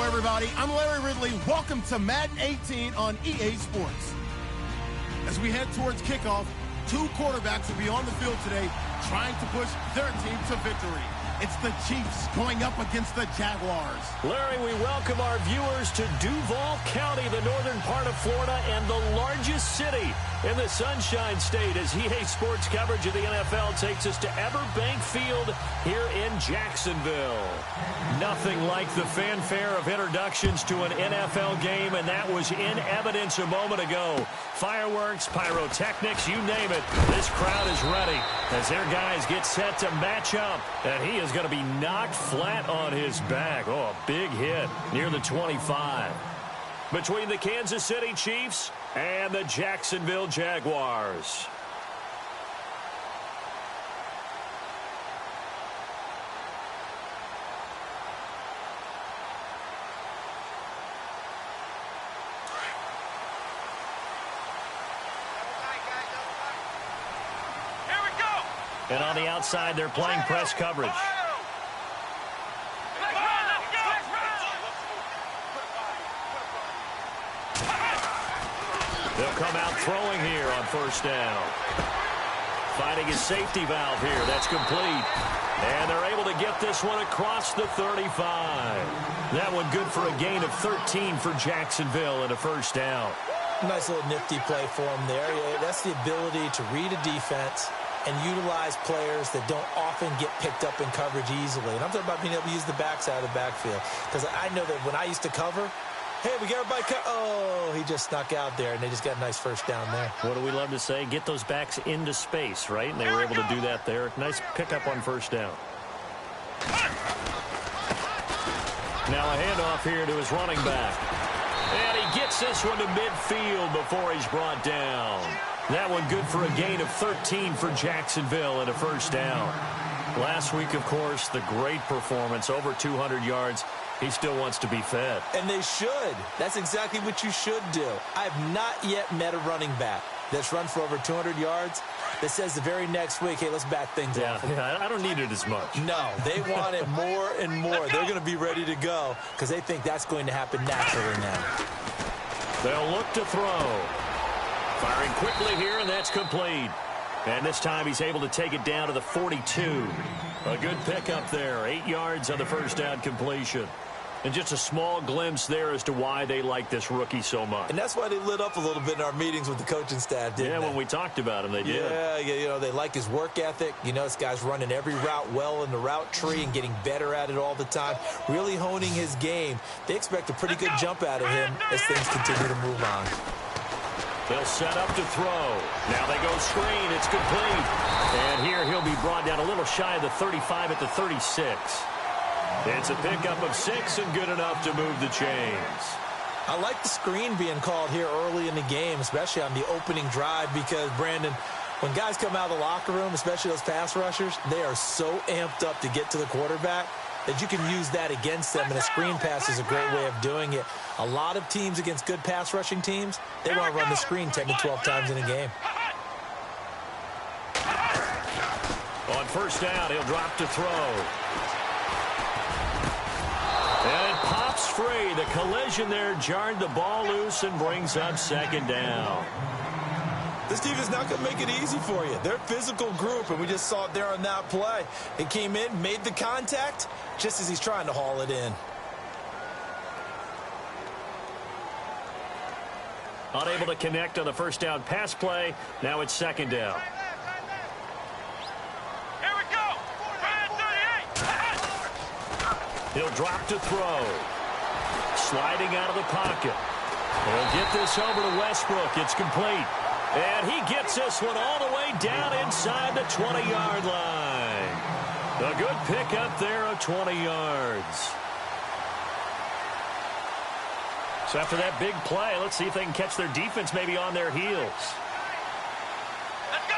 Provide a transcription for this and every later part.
everybody. I'm Larry Ridley. Welcome to Madden 18 on EA Sports. As we head towards kickoff, two quarterbacks will be on the field today trying to push their team to victory. It's the Chiefs going up against the Jaguars. Larry, we welcome our viewers to Duval County, the northern part of Florida, and the largest city in the Sunshine State, as EA Sports coverage of the NFL takes us to Everbank Field here in Jacksonville. Nothing like the fanfare of introductions to an NFL game, and that was in evidence a moment ago. Fireworks, pyrotechnics, you name it. This crowd is ready as their guys get set to match up, and he is going to be knocked flat on his back. Oh, a big hit near the 25. Between the Kansas City Chiefs and the Jacksonville Jaguars. Here we go. And on the outside, they're playing press coverage. They'll come out throwing here on first down. Finding his safety valve here. That's complete. And they're able to get this one across the 35. That one good for a gain of 13 for Jacksonville and a first down. Nice little nifty play for him there. Yeah, that's the ability to read a defense and utilize players that don't often get picked up in coverage easily. And I'm talking about being able to use the backside of the backfield. Because I know that when I used to cover, hey, we got everybody oh, he just snuck out there, and they just got a nice first down there. What do we love to say? Get those backs into space, right? And they were able to do that there. Nice pickup on first down. Now a handoff here to his running back. And he gets this one to midfield before he's brought down. That one good for a gain of 13 for Jacksonville and a first down. Last week, of course, the great performance, over 200 yards. He still wants to be fed. And they should. That's exactly what you should do. I have not yet met a running back that's run for over 200 yards that says the very next week, hey, let's back things off. Yeah, I don't need it as much. No, they want it more and more. They're going to be ready to go because they think that's going to happen naturally now. They'll look to throw. Firing quickly here, and that's complete. And this time he's able to take it down to the 42. A good pickup there. 8 yards on the first down completion. And just a small glimpse there as to why they like this rookie so much. And that's why they lit up a little bit in our meetings with the coaching staff, didn't they? When we talked about him, they did. Yeah, you know, they like his work ethic. You know, this guy's running every route well in the route tree and getting better at it all the time, really honing his game. They expect a pretty good jump out of him as things continue to move on. They'll set up to throw. Now they go screen. It's complete. And here he'll be brought down a little shy of the 35 at the 36. It's a pickup of 6 and good enough to move the chains. I like the screen being called here early in the game, especially on the opening drive, because, Brandon, when guys come out of the locker room, especially those pass rushers, they are so amped up to get to the quarterback that you can use that against them, and a screen pass is a great way of doing it. A lot of teams against good pass rushing teams, they want to run the screen 10 to 12 times in a game. On first down, he'll drop to throw. And it pops free. The collision there jarred the ball loose and brings up second down. This team is not going to make it easy for you. They're a physical group, and we just saw it there on that play. It came in, made the contact, just as he's trying to haul it in. Unable to connect on the first down pass play. Now it's second down. Here we go. 38. He'll drop to throw. Sliding out of the pocket. He'll get this over to Westbrook. It's complete. And he gets this one all the way down inside the 20-yard line. A good pickup there of 20 yards. So after that big play, let's see if they can catch their defense maybe on their heels. Let's go.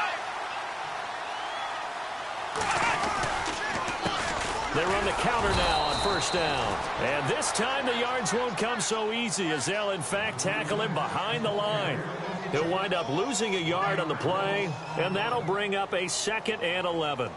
They run the counter now on first down. And this time the yards won't come so easy as they'll, in fact, tackle him behind the line. He'll wind up losing a yard on the play, and that'll bring up a 2nd and 11.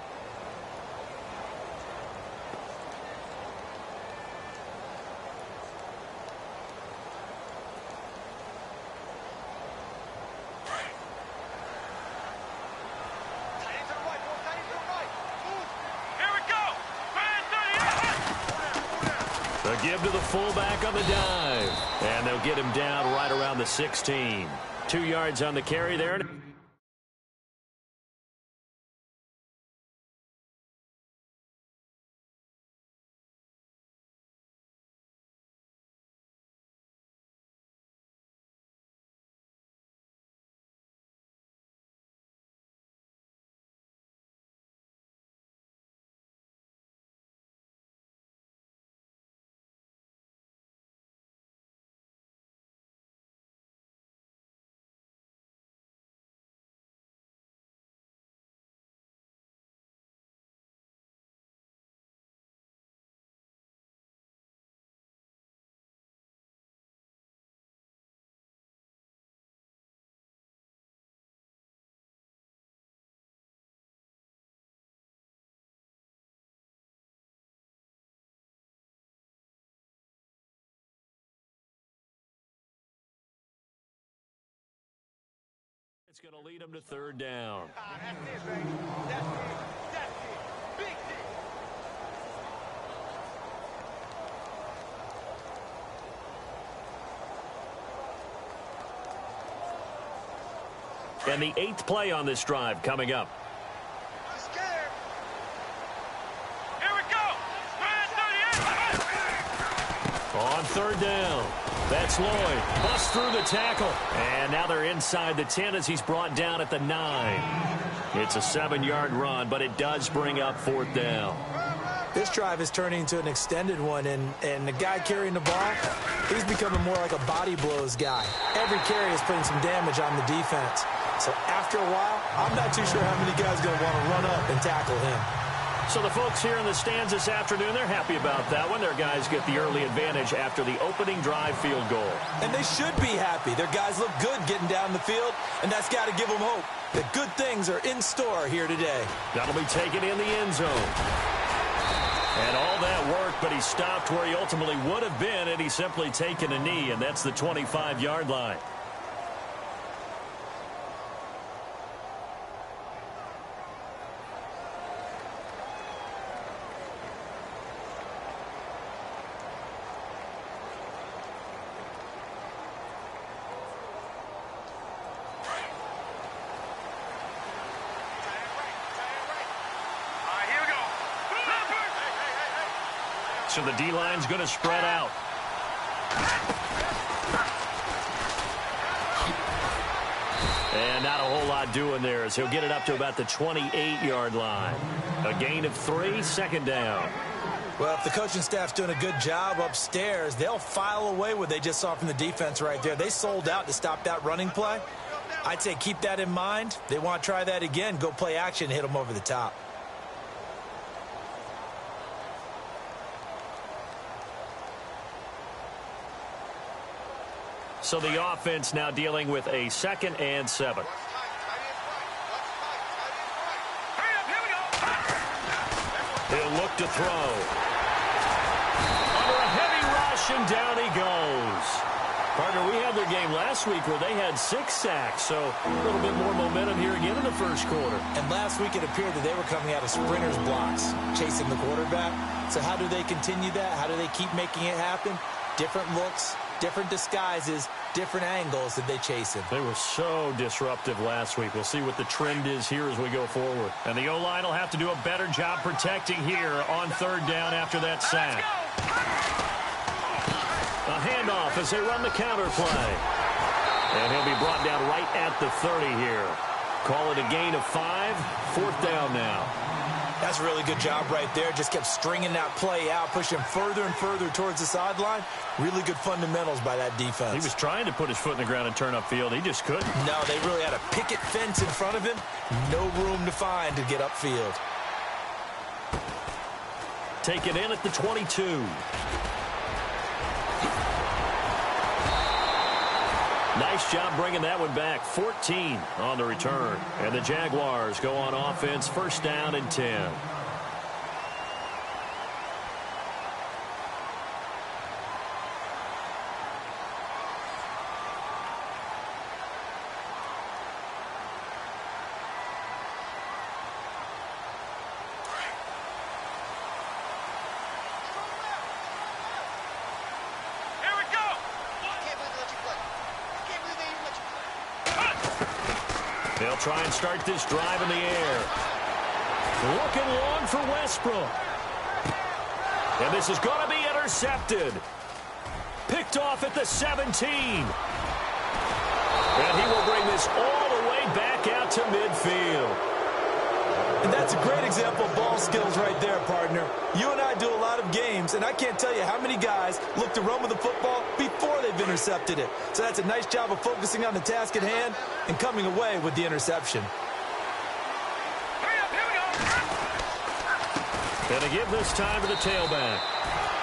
A give to the fullback on the dive. And they'll get him down right around the 16. 2 yards on the carry there. It's going to lead them to 3rd down. That's it, baby. That's it. That's it. Big hit. And the 8th play on this drive coming up. I'm scared. Here we go. Man 38. On 3rd down. That's Lloyd. Busts through the tackle. And now they're inside the 10 as he's brought down at the 9. It's a 7-yard run, but it does bring up 4th down. This drive is turning into an extended one, and the guy carrying the ball, he's becoming more like a body blows guy. Every carry is putting some damage on the defense. So after a while, I'm not too sure how many guys are going to want to run up and tackle him. So the folks here in the stands this afternoon, they're happy about that one. Their guys get the early advantage after the opening drive field goal. And they should be happy. Their guys look good getting down the field, and that's got to give them hope that good things are in store here today. That'll be taken in the end zone. And all that work, but he stopped where he ultimately would have been, and he's simply taken a knee, and that's the 25-yard line. So the D-line's going to spread out. And not a whole lot doing there as he'll get it up to about the 28-yard line. A gain of 3, 2nd down. Well, if the coaching staff's doing a good job upstairs, they'll file away what they just saw from the defense right there. They sold out to stop that running play. I'd say keep that in mind. They want to try that again, go play action, hit them over the top. So the offense now dealing with a 2nd and 7. He'll look to throw. Under a heavy rush, and down he goes. Partner, we had their game last week where they had 6 sacks, so a little bit more momentum here again in the first quarter. And last week it appeared that they were coming out of sprinters blocks, chasing the quarterback. So how do they continue that? How do they keep making it happen? Different looks, different disguises, different angles that they chase him. They were so disruptive last week. We'll see what the trend is here as we go forward. And the O-line will have to do a better job protecting here on 3rd down after that sack. A handoff as they run the counter play. And he'll be brought down right at the 30 here. Call it a gain of 5, 4th down now. That's a really good job right there. Just kept stringing that play out, pushing further and further towards the sideline. Really good fundamentals by that defense. He was trying to put his foot in the ground and turn upfield. He just couldn't. No, they really had a picket fence in front of him. No room to find to get upfield. Take it in at the 22. Nice job bringing that one back. 14 on the return. And the Jaguars go on offense, 1st down and 10. They'll try and start this drive in the air. Looking long for Westbrook. And this is going to be intercepted. Picked off at the 17. And he will bring this all the way back out to midfield. And that's a great example of ball skills right there, partner. You and I do a lot of games, and I can't tell you how many guys look to run with the football before they've intercepted it. So that's a nice job of focusing on the task at hand and coming away with the interception. Going to give this time to the tailback.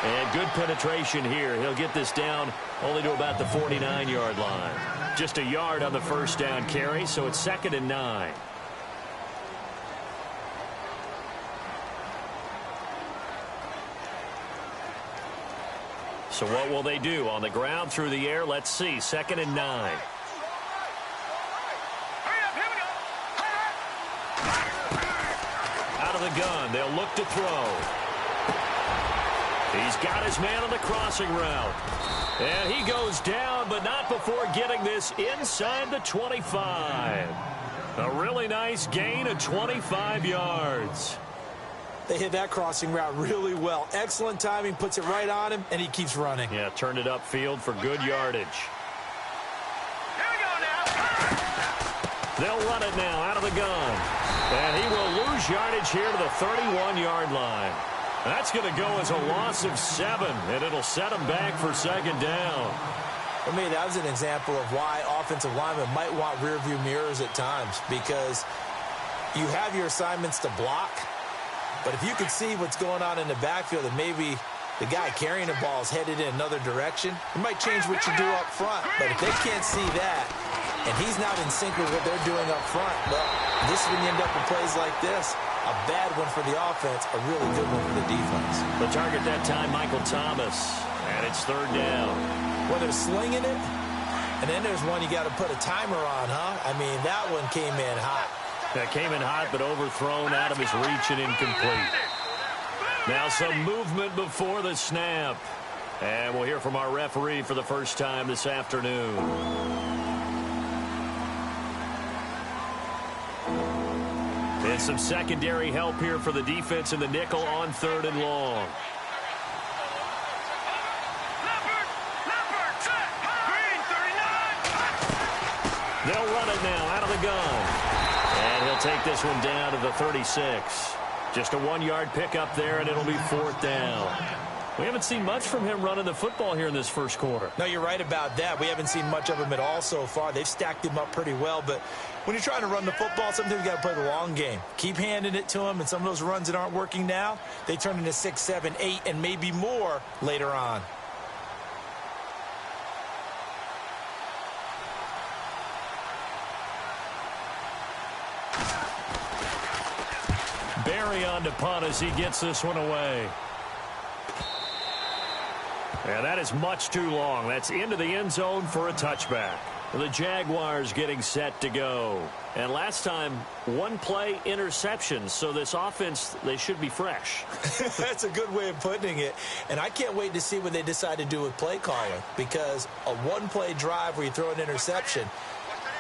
And good penetration here. He'll get this down only to about the 49-yard line. Just a yard on the first down carry, so it's 2nd and 9. So what will they do? On the ground, through the air, let's see. 2nd and 9. Out of the gun, they'll look to throw. He's got his man on the crossing route. And he goes down, but not before getting this inside the 25. A really nice gain of 25 yards. They hit that crossing route really well. Excellent timing, puts it right on him, and he keeps running. Yeah, turned it upfield for good yardage. Here we go now. They'll run it now out of the gun. And he will lose yardage here to the 31-yard line. That's going to go as a loss of 7, and it'll set him back for 2nd down. For me, that was an example of why offensive linemen might want rearview mirrors at times, because you have your assignments to block, but if you can see what's going on in the backfield and maybe the guy carrying the ball is headed in another direction, it might change what you do up front. But if they can't see that, and he's not in sync with what they're doing up front, well, this is when you end up with plays like this. A bad one for the offense, a really good one for the defense. The target that time, Michael Thomas, and it's 3rd down. Well, they're slinging it, and then there's one you got to put a timer on, huh? I mean, that one came in hot. That came in hot, but overthrown out of his reach and incomplete. Now some movement before the snap. And we'll hear from our referee for the first time this afternoon. And some secondary help here for the defense in the nickel on 3rd and long. They'll run it now out of the gun. And he'll take this one down to the 36. Just a 1-yard pickup there, and it'll be 4th down. We haven't seen much from him running the football here in this first quarter. No, you're right about that. We haven't seen much of him at all so far. They've stacked him up pretty well, but when you're trying to run the football, sometimes you got to play the long game. Keep handing it to him, and some of those runs that aren't working now, they turn into 6, 7, 8, and maybe more later on. Barry on to punt as he gets this one away. And that is much too long. That's into the end zone for a touchback. The Jaguars getting set to go. And last time, 1-play interception. So this offense, they should be fresh. That's a good way of putting it. And I can't wait to see what they decide to do with play calling. Because a 1-play drive where you throw an interception,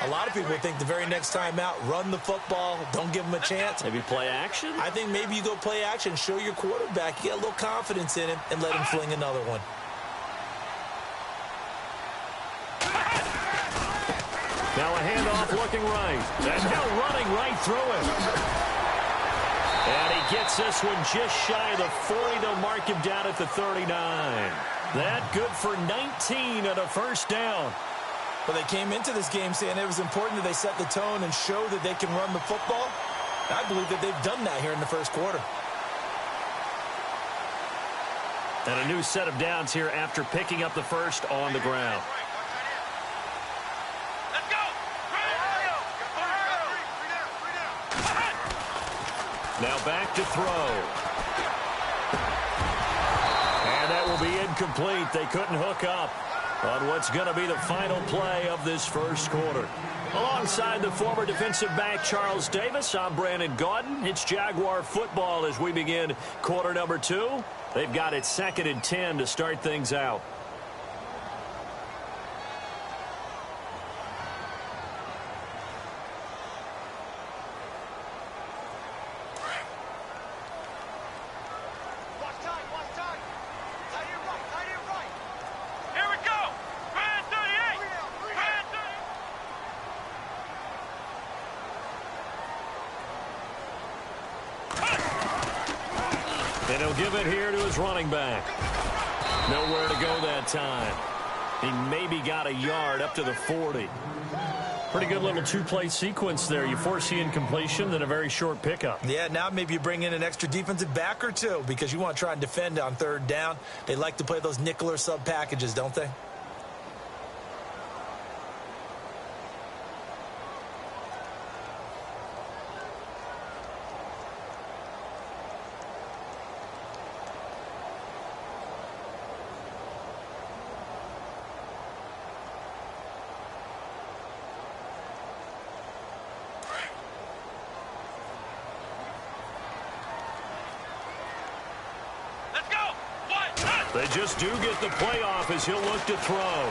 a lot of people think the very next time out, run the football, don't give them a chance. Maybe play action? I think maybe you go play action, show your quarterback, you get a little confidence in him, and let him fling another one. Now a handoff looking right. And now running right through it. And he gets this one just shy of the 40. They'll mark him down at the 39. That good for 19 at a 1st down. Well, they came into this game saying it was important that they set the tone and show that they can run the football. I believe that they've done that here in the first quarter. And a new set of downs here after picking up the first on the ground. Now back to throw. And that will be incomplete. They couldn't hook up on what's going to be the final play of this first quarter. Alongside the former defensive back Charles Davis, I'm Brandon Gaudin. It's Jaguar football as we begin quarter number 2. They've got it 2nd and 10 to start things out. he'll give it here to his running back. Nowhere to go that time. He maybe got a yard up to the 40. Pretty good little two-play sequence there. You force the incompletion, then a very short pickup. Yeah, now maybe you bring in an extra defensive back or two because you want to try and defend on third down. They like to play those nickel or sub packages, don't they? They just do get the playoff as he'll look to throw.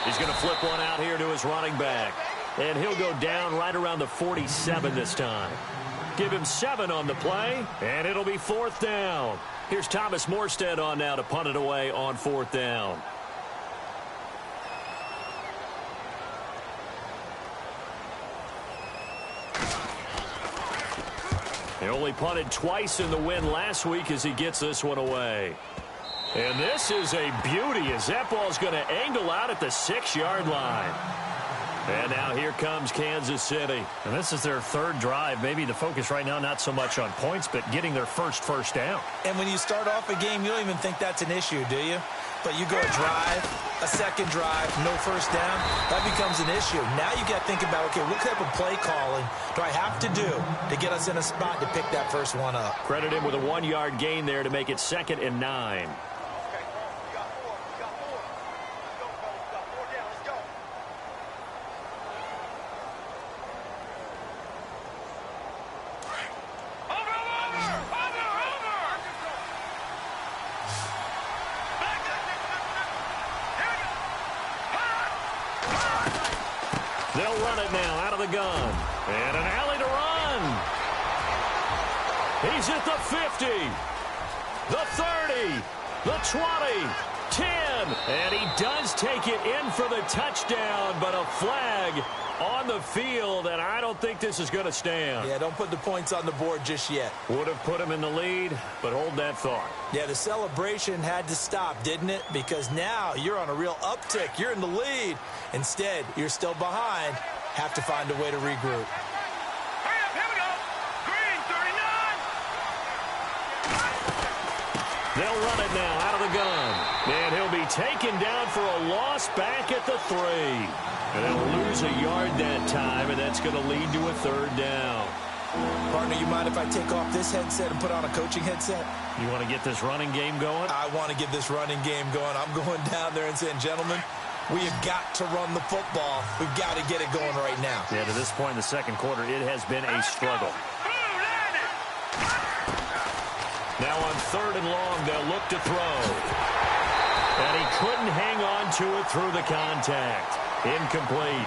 He's going to flip one out here to his running back. And he'll go down right around the 47 this time. Give him 7 on the play, and it'll be 4th down. Here's Thomas Morstead on now to punt it away on 4th down. He only punted twice in the win last week as he gets this one away. And this is a beauty as that ball's going to angle out at the 6-yard line. And now here comes Kansas City. And this is their 3rd drive. Maybe the focus right now not so much on points, but getting their first down. And when you start off a game, you don't even think that's an issue, do you? But you go a drive, a second drive, no first down, that becomes an issue. Now you got to think about, okay, what type of play calling do I have to do to get us in a spot to pick that first one up? Credit him with a 1-yard gain there to make it 2nd and 9. They'll run it now out of the gun. And an alley to run. He's at the 50, the 30, the 20, 10. And he does take it in for the touchdown, but a flag on the field, and I don't think this is going to stand. Yeah, don't put the points on the board just yet. Would have put him in the lead, but hold that thought. Yeah, the celebration had to stop, didn't it? Because now you're on a real uptick. You're in the lead. Instead, you're still behind. Have to find a way to regroup. Hurry up, here we go. Green, 39. They'll run it now out of the gun. And he'll be taken down for a loss back at the 3. And they'll lose a yard that time, and that's going to lead to a 3rd down. Partner, you mind if I take off this headset and put on a coaching headset? You want to get this running game going? I want to get this running game going. I'm going down there and saying, gentlemen, we have got to run the football. We've got to get it going right now. Yeah, to this point in the second quarter, it has been a struggle. Now on 3rd and long, they'll look to throw. And he couldn't hang on to it through the contact. Incomplete.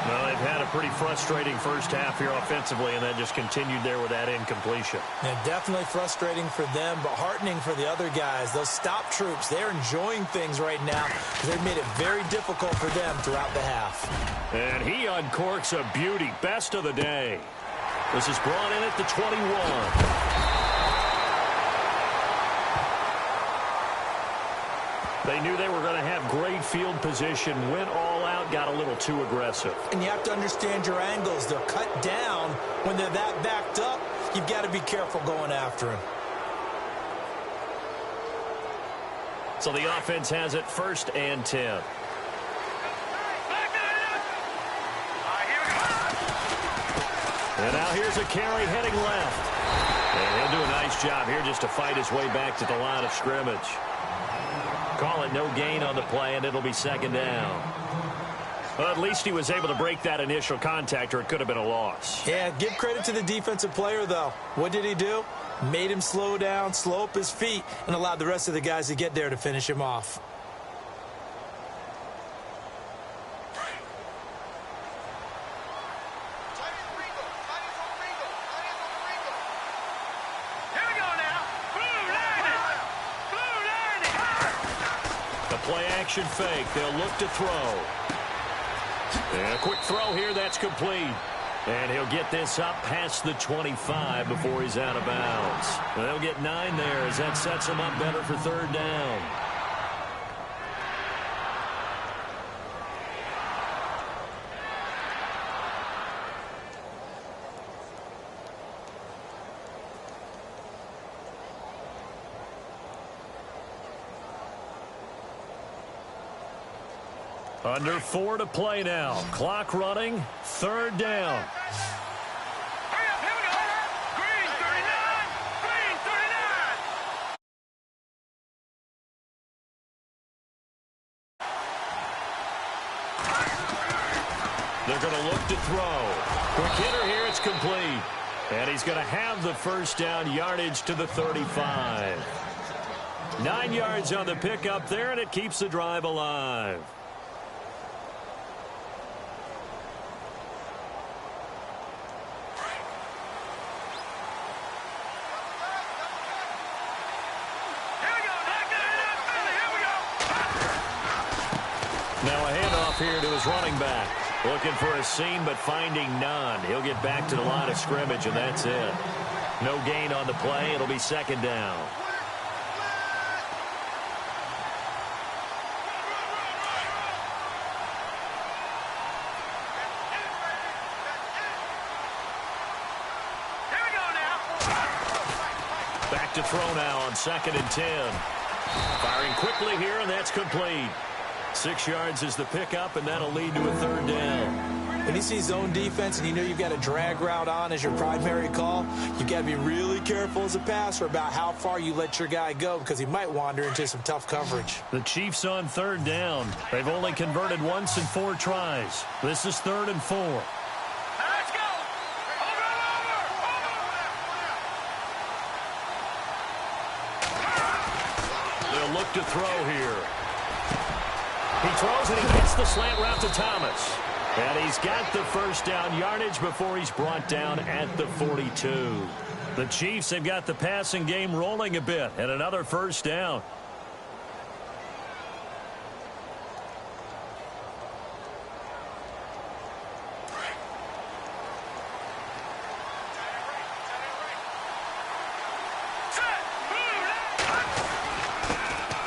Well, they've had a pretty frustrating first half here offensively, and that just continued there with that incompletion. And definitely frustrating for them, but heartening for the other guys. Those stop troops, they're enjoying things right now because they've made it very difficult for them throughout the half. And he uncorks a beauty. Best of the day. This is brought in at the 21. They knew they were going to have great field position, went all out, got a little too aggressive. And you have to understand your angles. They're cut down. When they're that backed up, you've got to be careful going after him. So the offense has it 1st and 10. And now here's a carry heading left. And he'll do a nice job here just to fight his way back to the line of scrimmage. Call it no gain on the play, and it'll be 2nd down. Well, at least he was able to break that initial contact, or it could have been a loss. Yeah, give credit to the defensive player, though. What did he do? Made him slow down, slow up his feet, and allowed the rest of the guys to get there to finish him off. Play-action fake. They'll look to throw. And a quick throw here. That's complete. And he'll get this up past the 25 before he's out of bounds. They'll get 9 there as that sets him up better for third down. Under 4 to play now. Clock running. Third down. Hurry up, here we go. Green 39. Green 39. They're going to look to throw. Quick hitter here. It's complete. And he's going to have the first down, yardage to the 35. 9 yards on the pickup there, and it keeps the drive alive. Now a handoff here to his running back. Looking for a seam, but finding none. He'll get back to the line of scrimmage, and that's it. No gain on the play. It'll be second down. Here we go now. Back to throw now on 2nd and 10. Firing quickly here, and that's complete. 6 yards is the pickup, and that'll lead to a third down. When you see zone defense and you know you've got a drag route on as your primary call, you've got to be really careful as a passer about how far you let your guy go because he might wander into some tough coverage. The Chiefs on third down. They've only converted once in 4 tries. This is 3rd and 4. Let's go. Over. They'll look to throw here. He throws and he gets the slant route to Thomas. And he's got the first down yardage before he's brought down at the 42. The Chiefs have got the passing game rolling a bit, and another first down.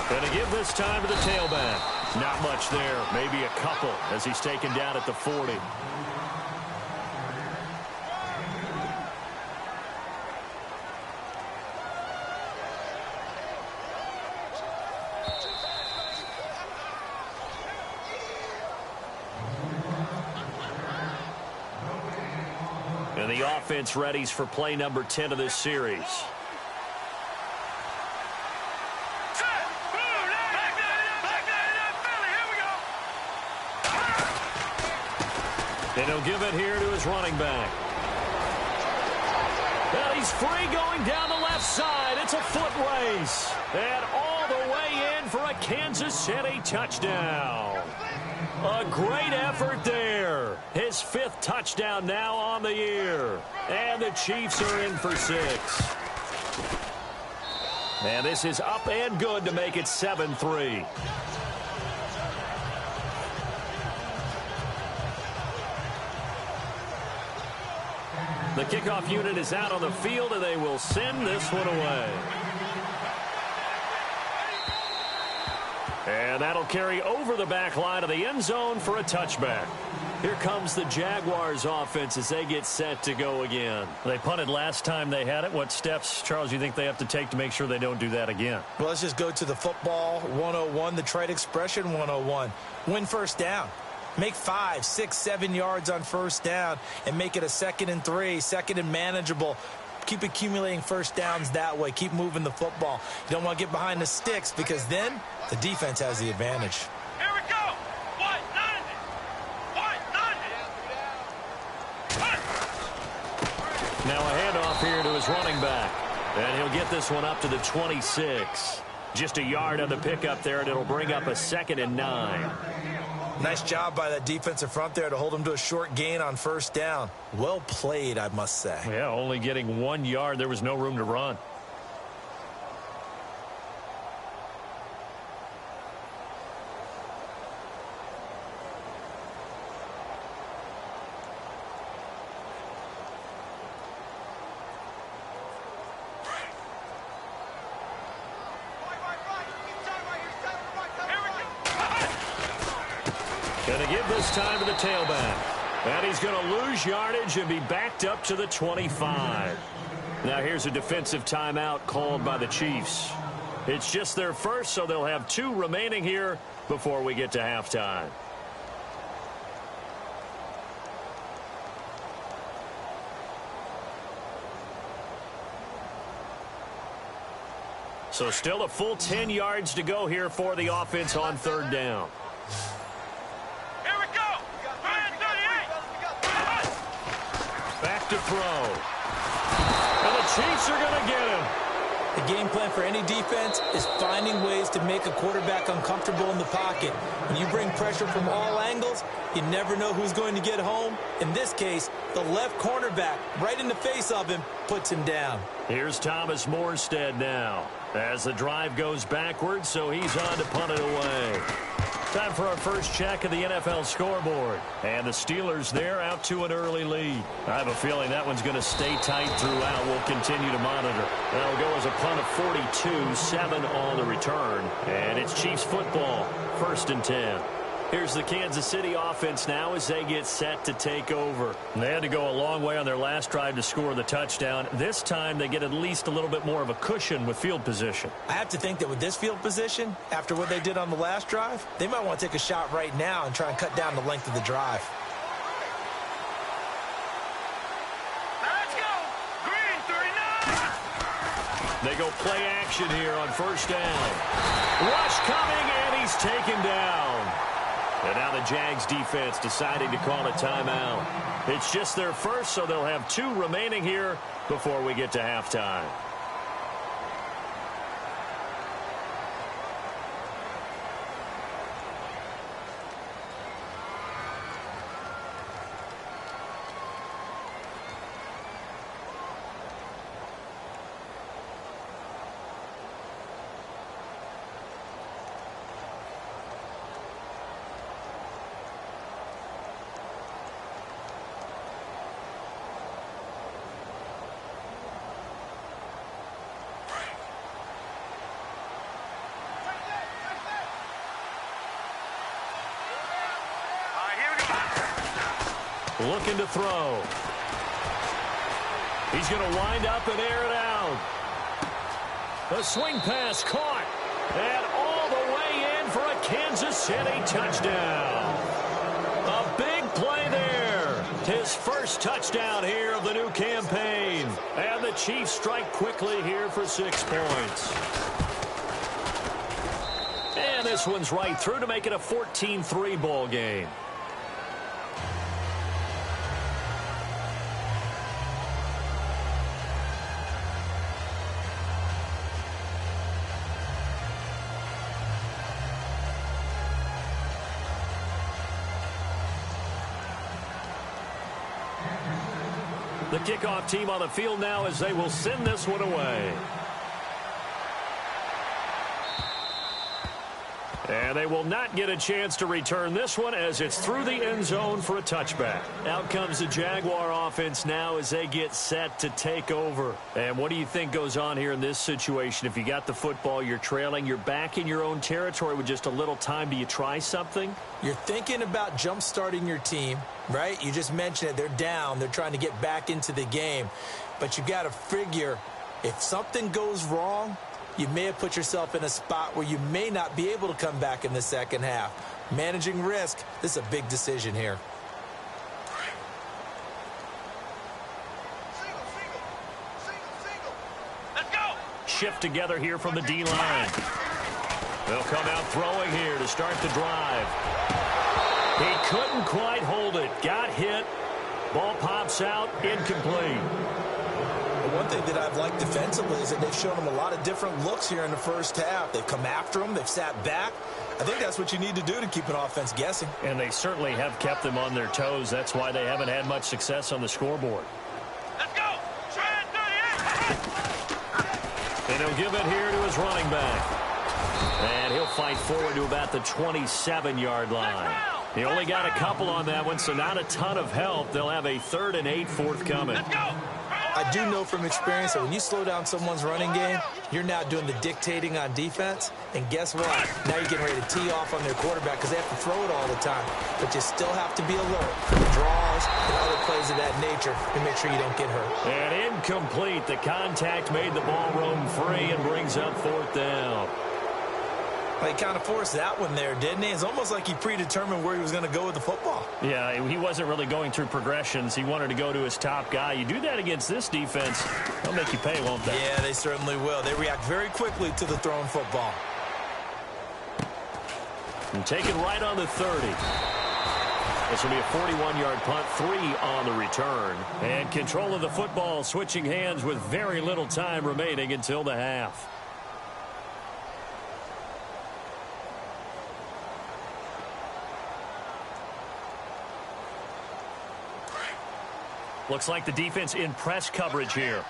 Going to give this time to the tailback. Not much there. Maybe a couple as he's taken down at the 40. And the offense readies for play number 10 of this series. And he'll give it here to his running back. And he's free going down the left side. It's a foot race. And all the way in for a Kansas City touchdown. A great effort there. His 5th touchdown now on the year. And the Chiefs are in for 6. And this is up and good to make it 7-3. The kickoff unit is out on the field, and they will send this one away. And that'll carry over the back line of the end zone for a touchback. Here comes the Jaguars offense as they get set to go again. They punted last time they had it. What steps, Charles, do you think they have to take to make sure they don't do that again? Well, let's just go to the football 101, the trade expression 101. Win first down. Make 5, 6, 7 yards on first down and make it a 2nd and 3, 2nd and manageable. Keep accumulating first downs that way. Keep moving the football. You don't want to get behind the sticks because then the defense has the advantage. Here we go. 190. 190. Now a handoff here to his running back. And he'll get this one up to the 26. Just a yard on the pickup there, and it'll bring up a 2nd and 9. Nice job by that defensive front there to hold him to a short gain on first down. Well played, I must say. Yeah, only getting 1 yard. There was no room to run. Going to give this time to the tailback. And he's going to lose yardage and be backed up to the 25. Now here's a defensive timeout called by the Chiefs. It's just their first, so they'll have 2 remaining here before we get to halftime. So still a full 10 yards to go here for the offense on 3rd down. Here we go. 38. Back to throw. And the Chiefs are going to get him. The game plan for any defense is finding ways to make a quarterback uncomfortable in the pocket. When you bring pressure from all angles, you never know who's going to get home. In this case, the left cornerback, right in the face of him, puts him down. Here's Thomas Morstead now as the drive goes backwards, so he's on to punt it away. Time for our first check of the NFL scoreboard. And the Steelers there out to an early lead. I have a feeling that one's going to stay tight throughout. We'll continue to monitor. That'll go as a punt of 42, 7 on the return. And it's Chiefs football, 1st and 10. Here's the Kansas City offense now as they get set to take over. They had to go a long way on their last drive to score the touchdown. This time they get at least a little bit more of a cushion with field position. I have to think that with this field position, after what they did on the last drive, they might want to take a shot right now and try and cut down the length of the drive. Let's go. Green 39. They go play action here on 1st down. Rush coming, and he's taken down. And now the Jags defense deciding to call a timeout. It's just their first, so they'll have 2 remaining here before we get to halftime. Looking to throw. He's going to wind up and air it out. The swing pass caught. And all the way in for a Kansas City touchdown. A big play there. His first touchdown here of the new campaign. And the Chiefs strike quickly here for 6 points. And this one's right through to make it a 14-3 ball game. The kickoff team on the field now as they will send this one away. And they will not get a chance to return this one as it's through the end zone for a touchback. Out comes the Jaguar offense now as they get set to take over. And what do you think goes on here in this situation? If you got the football, you're trailing, you're back in your own territory with just a little time. Do you try something? You're thinking about jump-starting your team, right? You just mentioned it. They're down. They're trying to get back into the game. But you got to figure if something goes wrong, you may have put yourself in a spot where you may not be able to come back in the second half. Managing risk, this is a big decision here. Let's go. Shift together here from the D-line. They'll come out throwing here to start the drive. He couldn't quite hold it. Got hit. Ball pops out. Incomplete. One thing that I've liked defensively is that they've shown them a lot of different looks here in the first half. They've come after them. They've sat back. I think that's what you need to do to keep an offense guessing. And they certainly have kept them on their toes. That's why they haven't had much success on the scoreboard. Let's go. Try 38. And he'll give it here to his running back. And he'll fight forward to about the 27-yard line. He only got a couple on that one, so not a ton of help. They'll have a 3rd and 8 forthcoming. Let's go. I do know from experience that when you slow down someone's running game, you're now doing the dictating on defense. And guess what? Now you're getting ready to tee off on their quarterback because they have to throw it all the time. But you still have to be alert for the draws and other plays of that nature to make sure you don't get hurt. And incomplete. The contact made the ball roam free and brings up 4th down. Well, he kind of forced that one there, didn't he? It's almost like he predetermined where he was going to go with the football. Yeah, he wasn't really going through progressions. He wanted to go to his top guy. You do that against this defense, they'll make you pay, won't they? Yeah, they certainly will. They react very quickly to the thrown football. And taken right on the 30. This will be a 41-yard punt, 3 on the return. And control of the football, switching hands with very little time remaining until the half. Looks like the defense in press coverage here.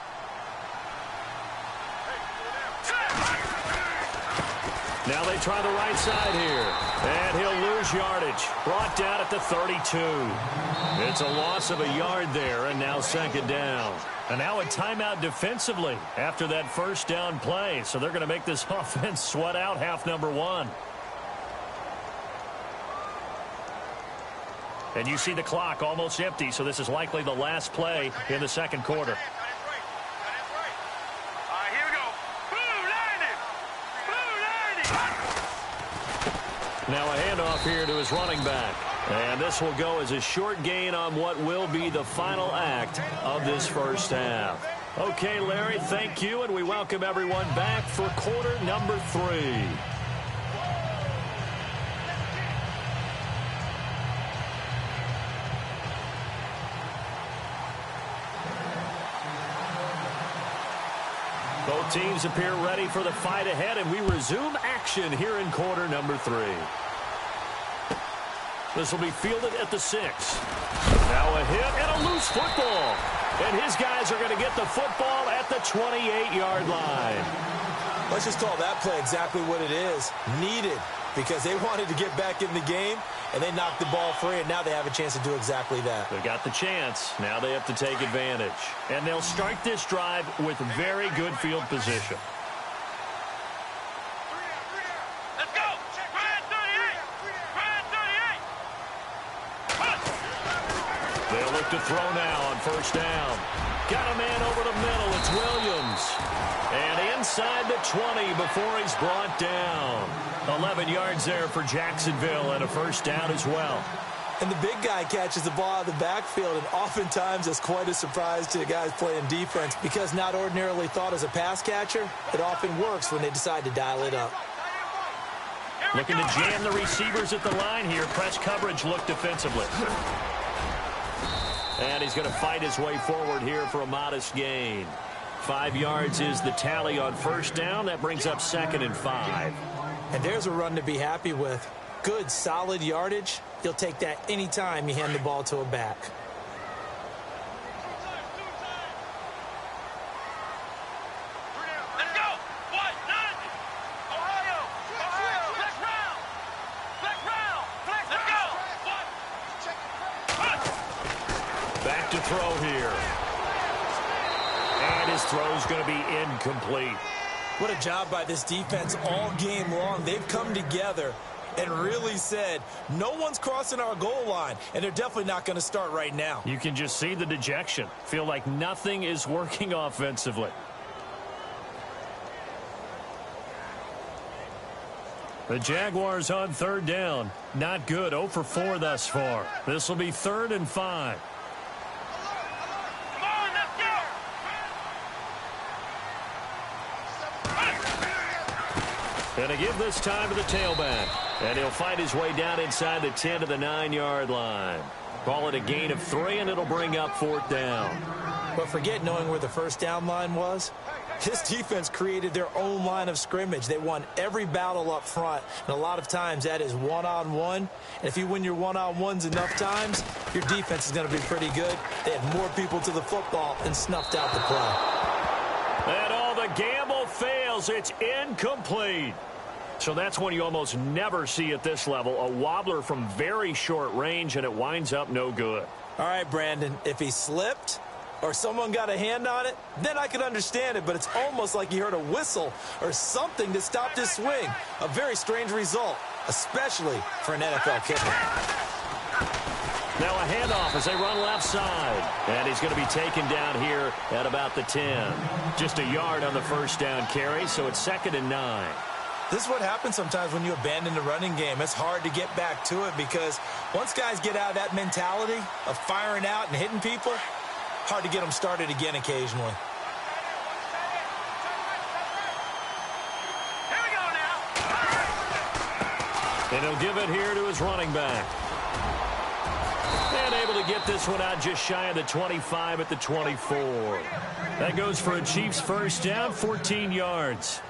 Now they try the right side here. And he'll lose yardage. Brought down at the 32. It's a loss of a yard there, and now 2nd down. And now a timeout defensively after that first down play. So they're going to make this offense sweat out half number 1. And you see the clock almost empty, so this is likely the last play in the 2nd quarter. All right, here we go. Blue 90. Now a handoff here to his running back. And this will go as a short gain on what will be the final act of this first half. Okay, Larry, thank you, and we welcome everyone back for quarter number 3. Both teams appear ready for the fight ahead, and we resume action here in quarter number 3. This will be fielded at the 6. Now a hit and a loose football. And his guys are going to get the football at the 28-yard line. Let's just call that play exactly what it is. Needed, because they wanted to get back in the game, and they knocked the ball free, and now they have a chance to do exactly that. They got the chance. Now they have to take advantage. And they'll start this drive with very good field position. Let's go. Ryan 38. Ryan 38. They'll look to throw now on first down. Got a man over the middle. It's Williams. And inside the 20 before he's brought down. 11 yards there for Jacksonville and a first down as well. And the big guy catches the ball out of the backfield, and oftentimes it's quite a surprise to the guys playing defense because not ordinarily thought as a pass catcher, it often works when they decide to dial it up. Looking to jam the receivers at the line here. Press coverage look defensively. And he's going to fight his way forward here for a modest gain. 5 yards is the tally on first down. That brings up 2nd and 5. And there's a run to be happy with. Good, solid yardage. You'll take that anytime you hand the ball to a back. Let's go. What? 90. Ohio. Flex round. Let's go. Back to throw here. And his throw's going to be incomplete. What a job by this defense all game long. They've come together and really said, no one's crossing our goal line, and they're definitely not going to start right now. You can just see the dejection. Feel like nothing is working offensively. The Jaguars on 3rd down. Not good. 0 for 4 thus far. This will be 3rd and 5. And to give this time to the tailback. And he'll find his way down inside the 10 to the 9-yard line. Call it a gain of 3, and it'll bring up 4th down. But forget knowing where the first down line was. This defense created their own line of scrimmage. They won every battle up front, and a lot of times that is one-on-one. And if you win your one-on-ones enough times, your defense is going to be pretty good. They had more people to the football and snuffed out the play. And all the gamble fails. It's incomplete. So that's one you almost never see at this level. A wobbler from very short range, and it winds up no good. All right, Brandon, if he slipped or someone got a hand on it, then I could understand it, but it's almost like he heard a whistle or something that stopped his swing. A very strange result, especially for an NFL kicker. Now a handoff as they run left side. And he's going to be taken down here at about the 10. Just a yard on the first down carry, so it's 2nd and 9. This is what happens sometimes when you abandon the running game. It's hard to get back to it because once guys get out of that mentality of firing out and hitting people, hard to get them started again occasionally. Here we go now. And he'll give it here to his running back. And able to get this one out just shy of the 25 at the 24. That goes for a Chiefs first down, 14 yards.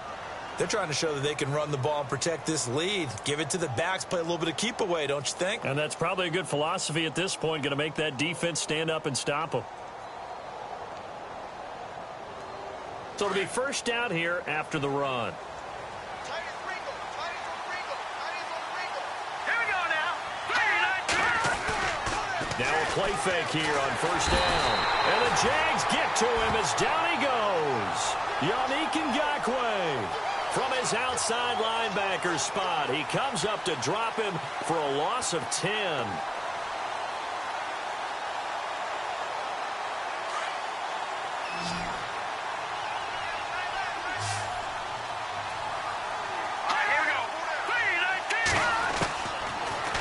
They're trying to show that they can run the ball and protect this lead. Give it to the backs, play a little bit of keep away, don't you think? And that's probably a good philosophy at this point, going to make that defense stand up and stop them. So it'll be first down here after the run. Here we go now. 3-9. Now a play fake here on first down. And the Jags get to him as down he goes. Yannick Ngakoue from his outside linebacker spot. He comes up to drop him for a loss of 10.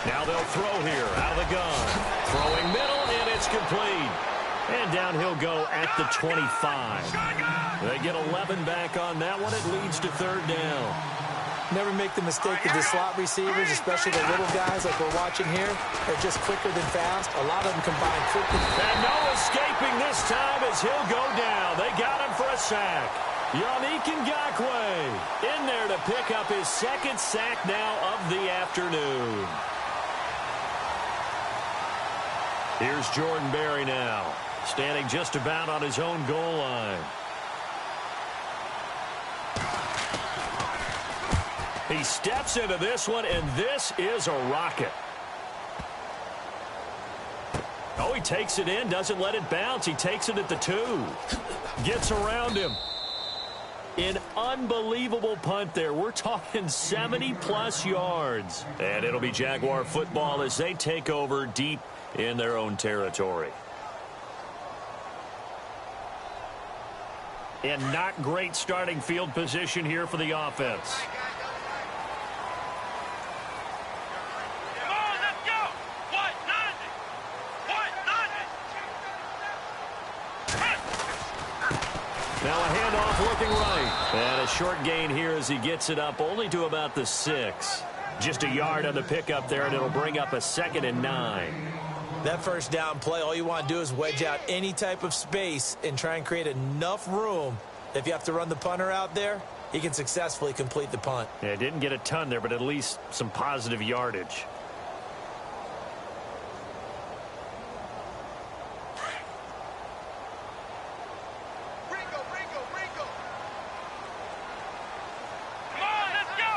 Now they'll throw here out of the gun. Throwing middle, and it's complete. And down he'll go at the 25. They get 11 back on that one. It leads to 3rd down. Never make the mistake of the slot receivers, especially the little guys like we're watching here. They're just quicker than fast. A lot of them combine quickly. And no escaping this time as he'll go down. They got him for a sack. Yannick Ngakoue in there to pick up his 2nd sack now of the afternoon. Here's Jordan Berry now, standing just about on his own goal line. He steps into this one, and this is a rocket. Oh, he takes it in, doesn't let it bounce. He takes it at the 2. Gets around him. An unbelievable punt there. We're talking 70-plus yards. And it'll be Jaguar football as they take over deep in their own territory. And not great starting field position here for the offense. Come on, let's go. What? Nothing. What? Nothing. Now a handoff looking right. And a short gain here as he gets it up only to about the 6. Just a yard on the pickup there, and it'll bring up a 2nd and 9. That first down play, all you want to do is wedge out any type of space and try and create enough room. If you have to run the punter out there, he can successfully complete the punt. Yeah, didn't get a ton there, but at least some positive yardage. Ringo. Come on, let's go.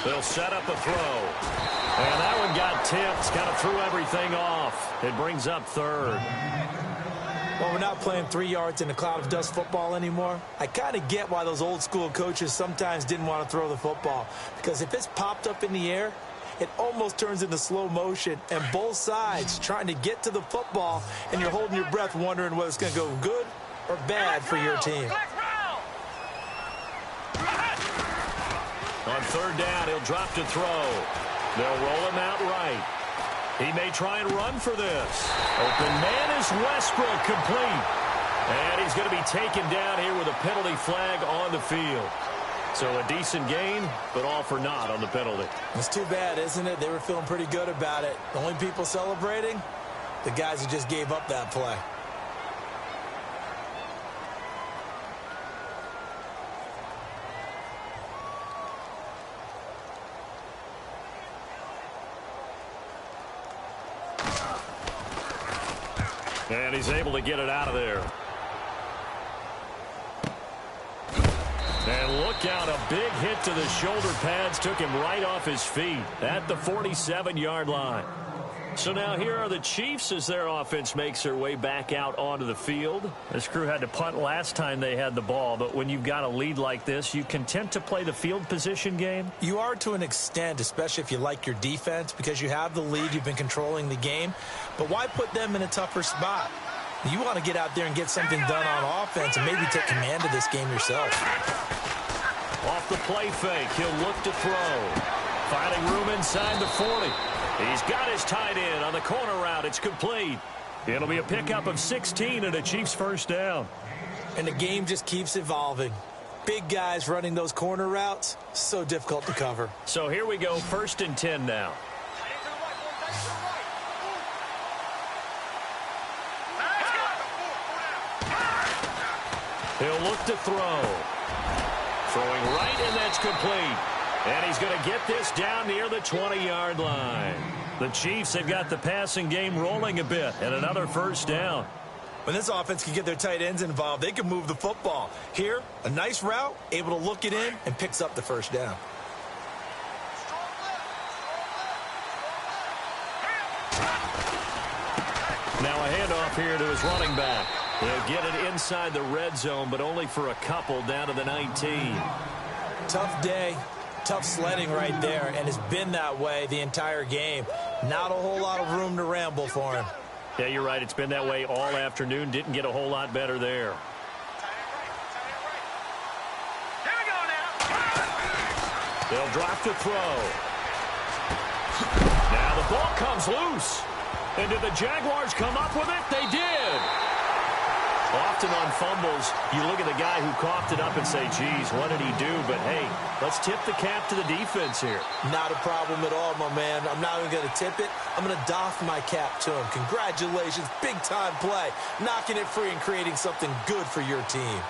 They'll set up a throw. And that one got tipped, kind of threw everything off. It brings up 3rd. Well, we're not playing 3 yards in a cloud of dust football anymore. I kind of get why those old school coaches sometimes didn't want to throw the football. Because if it's popped up in the air, it almost turns into slow motion. And both sides trying to get to the football, and you're holding your breath wondering whether it's going to go good or bad for your team. On 3rd down, he'll drop to throw. They'll roll him out right. He may try and run for this. Open man is Westbrook, complete. And he's going to be taken down here with a penalty flag on the field. So a decent gain, but all for naught on the penalty. It's too bad, isn't it? They were feeling pretty good about it. The only people celebrating, the guys who just gave up that play. And he's able to get it out of there. And look out, a big hit to the shoulder pads took him right off his feet at the 47-yard line. So now here are the Chiefs as their offense makes their way back out onto the field. This crew had to punt last time they had the ball, but when you've got a lead like this, you content to play the field position game? You are to an extent, especially if you like your defense, because you have the lead, you've been controlling the game. But why put them in a tougher spot? You want to get out there and get something done on offense and maybe take command of this game yourself. Off the play fake, he'll look to throw. Finding room inside the 40. He's got his tight end on the corner route. It's complete. It'll be a pickup of 16 and a Chiefs first down. And the game just keeps evolving. Big guys running those corner routes, so difficult to cover. So here we go, 1st and 10 now. He'll look to throw. Throwing right, and that's complete. And he's going to get this down near the 20-yard line. The Chiefs have got the passing game rolling a bit, and another first down. When this offense can get their tight ends involved, they can move the football. Here, a nice route, able to look it in, and picks up the first down. Now a handoff here to his running back. He'll get it inside the red zone, but only for a couple down to the 19. Tough day. Tough sledding right there, and it's been that way the entire game. Not a whole lot of room to ramble for him. Yeah, you're right. It's been that way all afternoon. Didn't get a whole lot better there. Here we go now. They'll drop to throw. Now the ball comes loose. And did the Jaguars come up with it? They did. Often on fumbles, you look at the guy who coughed it up and say, geez, what did he do? But, hey, let's tip the cap to the defense here. Not a problem at all, my man. I'm not even going to tip it. I'm going to doff my cap to him. Congratulations. Big-time play. Knocking it free and creating something good for your team.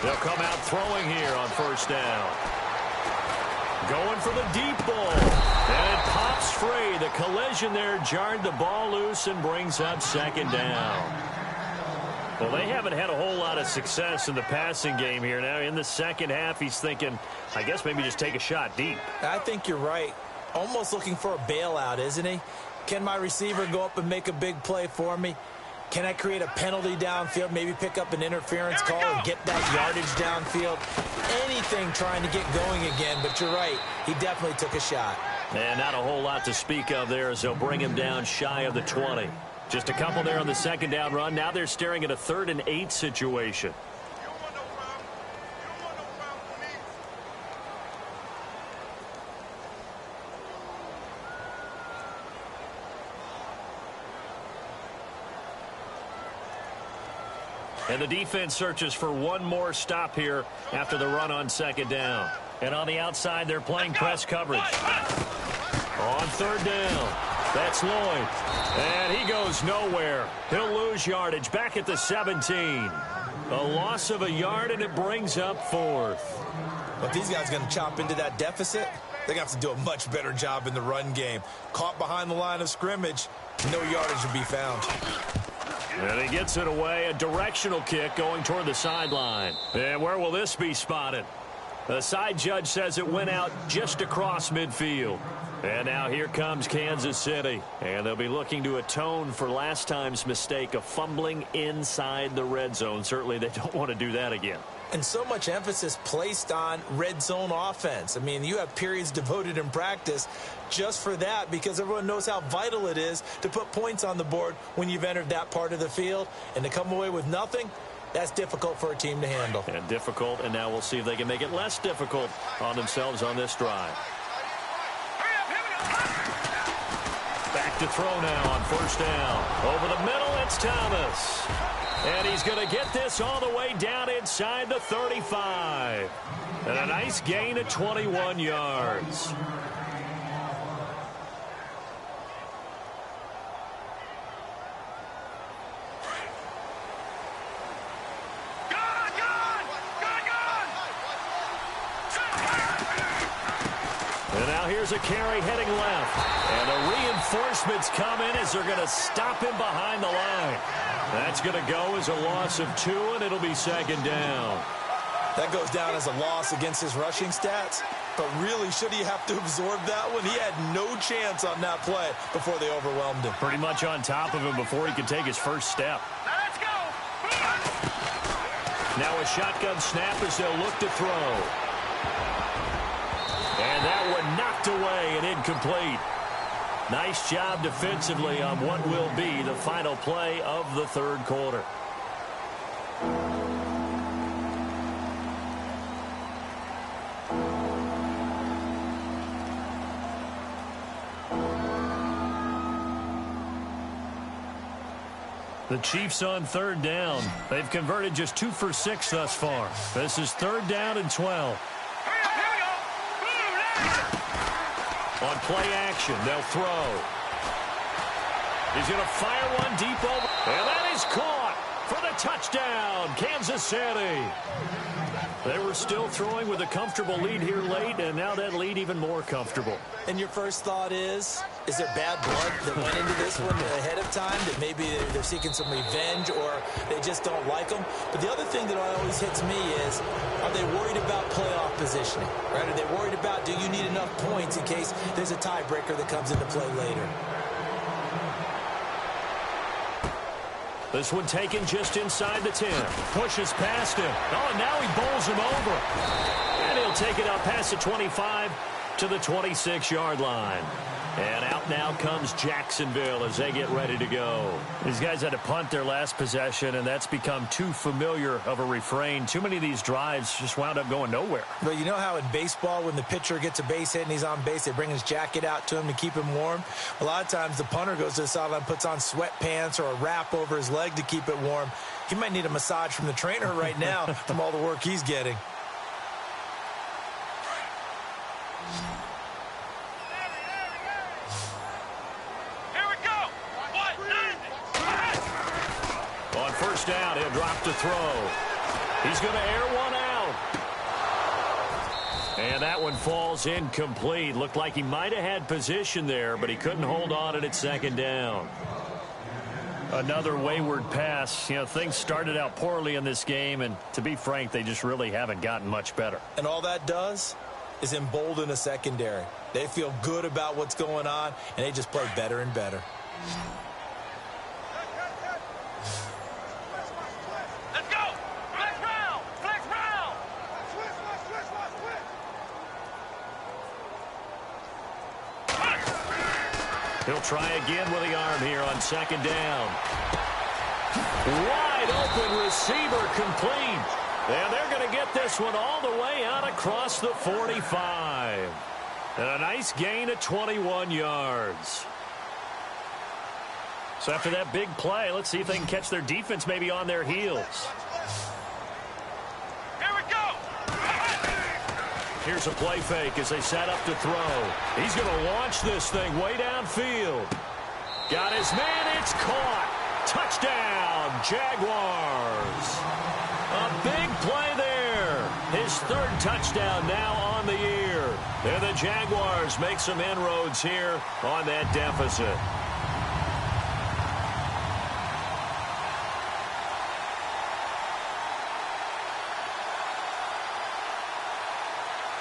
They'll come out throwing here on first down. Going for the deep ball. And it pops free. The collision there jarred the ball loose and brings up 2nd down. Well, they haven't had a whole lot of success in the passing game here. Now, in the second half, he's thinking, I guess maybe just take a shot deep. I think you're right. Almost looking for a bailout, isn't he? Can my receiver go up and make a big play for me? Can I create a penalty downfield, maybe pick up an interference call and get that yardage downfield? Anything trying to get going again, but you're right. He definitely took a shot. And not a whole lot to speak of there as they'll bring him down shy of the 20. Just a couple there on the 2nd down run. Now they're staring at a 3rd and 8 situation. And the defense searches for one more stop here after the run on 2nd down. And on the outside, they're playing press coverage. On 3rd down, that's Lloyd. And he goes nowhere. He'll lose yardage back at the 17. A loss of a yard, and it brings up 4th. But these guys are going to chop into that deficit. They're going to have to do a much better job in the run game. Caught behind the line of scrimmage, no yardage to be found. And he gets it away, a directional kick going toward the sideline. And where will this be spotted? The side judge says it went out just across midfield. And now here comes Kansas City. And they'll be looking to atone for last time's mistake of fumbling inside the red zone. Certainly they don't want to do that again. And so much emphasis placed on red zone offense. I mean, you have periods devoted in practice just for that because everyone knows how vital it is to put points on the board when you've entered that part of the field. And to come away with nothing, that's difficult for a team to handle. And difficult, and now we'll see if they can make it less difficult on themselves on this drive. Back to throw now on 1st down. Over the middle, it's Thomas. And he's going to get this all the way down inside the 35. And a nice gain of 21 yards. And now here's a carry heading left. And the reinforcements come in as they're going to stop him behind the line. That's going to go as a loss of 2, and it'll be second down. That goes down as a loss against his rushing stats. But really, should he have to absorb that one? He had no chance on that play before they overwhelmed him. Pretty much on top of him before he could take his first step. Now let's go. Now a shotgun snap as they'll look to throw. And that one knocked away and incomplete. Nice job defensively on what will be the final play of the third quarter. The Chiefs on third down. They've converted just 2 for 6 thus far. This is 3rd down and 12. On play action, they'll throw. He's going to fire one deep over. And that is caught for the touchdown, Kansas City. They were still throwing with a comfortable lead here late, and now that lead even more comfortable. And your first thought is there bad blood that went into this one ahead of time, that maybe they're seeking some revenge or they just don't like them? But the other thing that always hits me is, are they worried about playoff positioning? Right? Are they worried about, do you need enough points in case there's a tiebreaker that comes into play later? This one taken just inside the 10. Pushes past him. Oh, and now he bowls him over. And he'll take it up past the 25 to the 26-yard line. And out now comes Jacksonville as they get ready to go. These guys had to punt their last possession, and that's become too familiar of a refrain. Too many of these drives just wound up going nowhere. But you know how in baseball, when the pitcher gets a base hit and he's on base, they bring his jacket out to him to keep him warm? A lot of times the punter goes to the sideline, puts on sweatpants or a wrap over his leg to keep it warm. He might need a massage from the trainer right now from all the work he's getting. Down, he'll drop to throw. He's going to air one out. And that one falls incomplete. Looked like he might have had position there, but he couldn't hold on it at 2nd down. Another wayward pass. You know, things started out poorly in this game, and to be frank, they just really haven't gotten much better. And all that does is embolden a secondary. They feel good about what's going on, and they just play better and better. He'll try again with the arm here on 2nd down. Wide open receiver complete. And they're going to get this one all the way out across the 45. And a nice gain of 21 yards. So after that big play, let's see if they can catch their defense maybe on their heels. Here's a play fake as they set up to throw. He's going to launch this thing way downfield. Got his man. It's caught. Touchdown, Jaguars. A big play there. His 3rd touchdown now on the year. And the Jaguars make some inroads here on that deficit.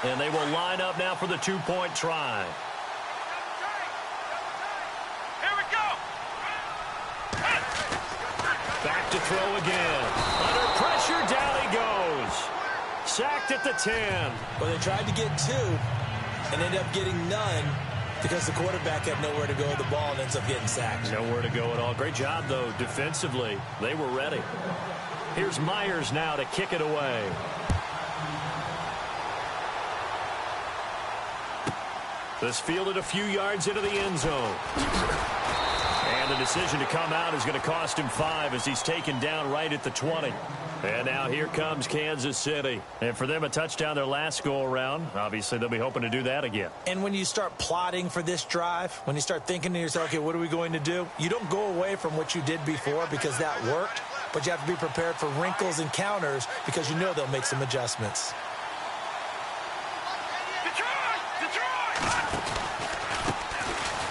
And they will line up now for the 2-point try. Here we go. Back to throw again. Under pressure, down he goes. Sacked at the 10. Well, they tried to get 2 and ended up getting none because the quarterback had nowhere to go with the ball and ends up getting sacked. Nowhere to go at all. Great job, though, defensively. They were ready. Here's Myers now to kick it away. This fielded a few yards into the end zone. And the decision to come out is going to cost him 5 as he's taken down right at the 20. And now here comes Kansas City. And for them, a touchdown their last go-around. Obviously, they'll be hoping to do that again. And when you start plotting for this drive, when you start thinking to yourself, okay, what are we going to do? You don't go away from what you did before because that worked, but you have to be prepared for wrinkles and counters because you know they'll make some adjustments.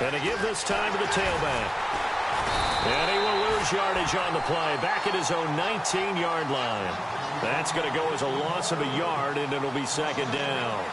And to give this time to the tailback. And he will lose yardage on the play. Back at his own 19-yard line. That's going to go as a loss of a yard, and it'll be second down.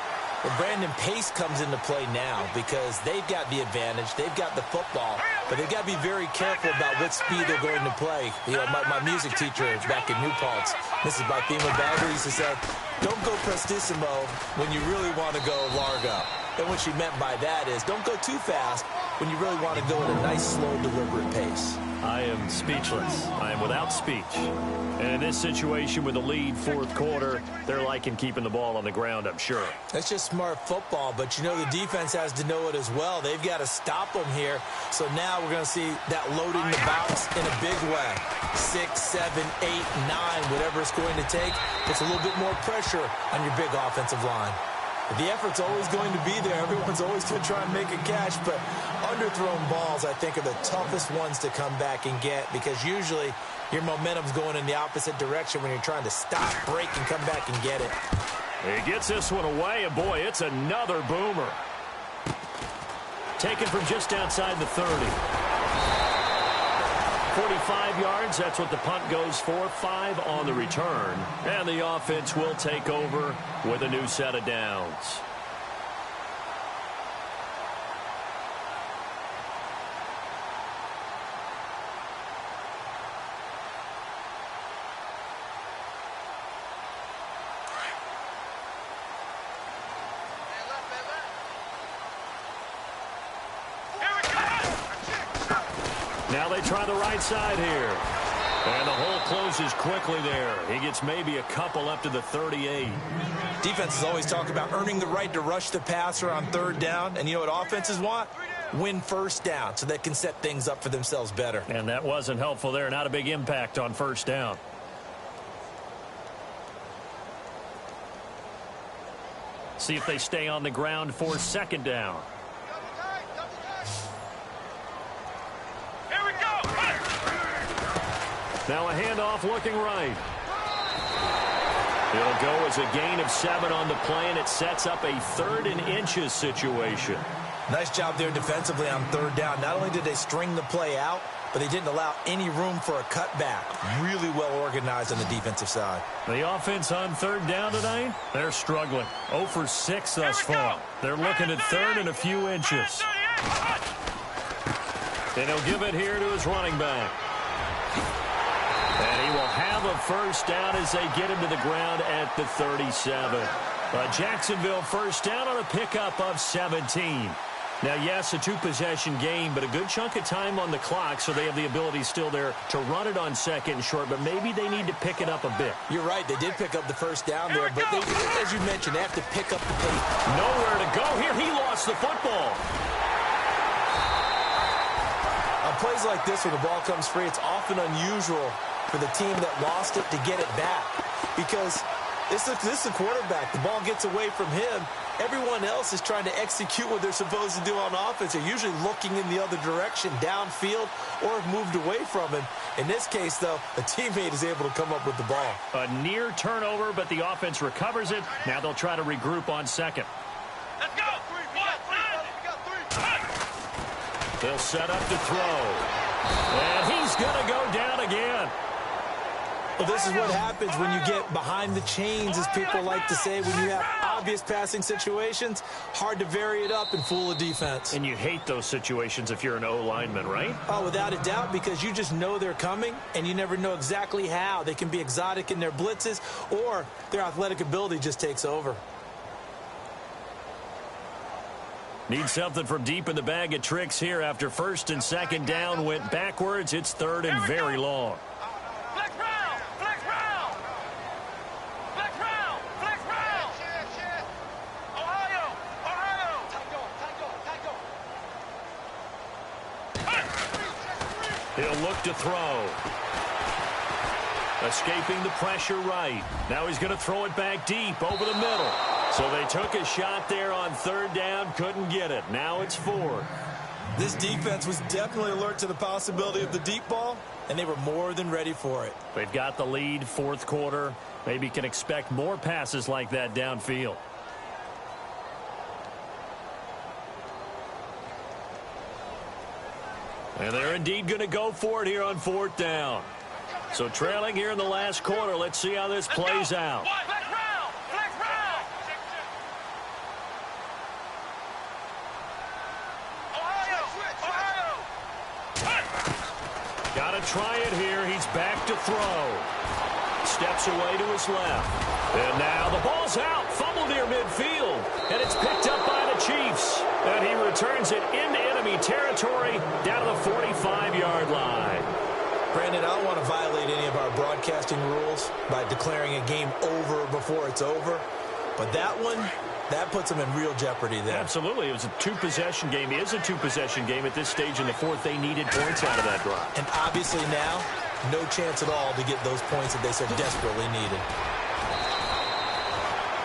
Well, Brandon, pace comes into play now because they've got the advantage. They've got the football, but they've got to be very careful about what speed they're going to play. You know, my music teacher back in New Paltz, Mrs. Barthema Bagley, used to say, don't go prestissimo when you really want to go largo. And what she meant by that is don't go too fast when you really want to go at a nice, slow, deliberate pace. I am speechless. I am without speech. And in this situation with the lead fourth quarter, they're liking keeping the ball on the ground, I'm sure. That's just smart football, but you know the defense has to know it as well. They've got to stop them here. So now we're going to see that loading the box in a big way. 6, 7, 8, 9, whatever it's going to take. Puts a little bit more pressure on your big offensive line. The effort's always going to be there. Everyone's always going to try and make a catch, but underthrown balls, I think, are the toughest ones to come back and get because usually your momentum's going in the opposite direction when you're trying to stop, break, and come back and get it. He gets this one away, and boy, it's another boomer. Taken from just outside the 30. 45 yards, that's what the punt goes for. 5 on the return. And the offense will take over with a new set of downs. Now they try the right side here. And the hole closes quickly there. He gets maybe a couple up to the 38. Defenses always talk about earning the right to rush the passer on third down. And you know what offenses want? Win first down so they can set things up for themselves better. And that wasn't helpful there. Not a big impact on first down. See if they stay on the ground for second down. Now a handoff looking right. It'll go as a gain of 7 on the play, and it sets up a 3rd and inches situation. Nice job there defensively on third down. Not only did they string the play out, but they didn't allow any room for a cutback. Really well organized on the defensive side. The offense on third down tonight, they're struggling. 0 for 6 thus far. They're looking at 3rd and a few inches. And he'll give it here to his running back. And he will have a first down as they get him to the ground at the 37. A Jacksonville first down on a pickup of 17. Now, yes, a 2-possession game, but a good chunk of time on the clock, so they have the ability still there to run it on second and short, but maybe they need to pick it up a bit. You're right. They did pick up the first down there, but they, as you mentioned, they have to pick up the pace. Nowhere to go here. He lost the football. On plays like this, when the ball comes free, it's often unusual for the team that lost it to get it back because this is the quarterback. The ball gets away from him. Everyone else is trying to execute what they're supposed to do on offense. They're usually looking in the other direction, downfield, or have moved away from him. In this case, though, a teammate is able to come up with the ball. A near turnover, but the offense recovers it. Now they'll try to regroup on second. Let's go. They'll set up to throw. And he's going to go down again. Well, this is what happens when you get behind the chains, as people like to say, when you have obvious passing situations. Hard to vary it up and fool a defense. And you hate those situations if you're an O-lineman, right? Oh, without a doubt, because you just know they're coming, and you never know exactly how. They can be exotic in their blitzes, or their athletic ability just takes over. Need something from deep in the bag of tricks here after first and second down went backwards. It's 3rd and very long. Flex round. Flex round. Flex round. Flex round. Ohio. He'll look to throw. Escaping the pressure right. Now he's going to throw it back deep over the middle. So they took a shot there on third down, couldn't get it. Now it's 4th. This defense was definitely alert to the possibility of the deep ball, and they were more than ready for it. They've got the lead, fourth quarter. Maybe can expect more passes like that downfield. And they're indeed going to go for it here on 4th down. So trailing here in the last quarter. Let's see how this plays out. Flex round! Flex round! Ohio! Got to try it here. He's back to throw. Steps away to his left. And now the ball's out. Fumble near midfield. And it's picked up by the Chiefs. And he returns it into enemy territory down to the 45-yard line. Brandon, I don't want to violate any of our broadcasting rules by declaring a game over before it's over. But that one, that puts them in real jeopardy there. Absolutely. It was a two-possession game. It is a two-possession game at this stage in the fourth. They needed points out of that drive. And obviously now, no chance at all to get those points that they so desperately needed.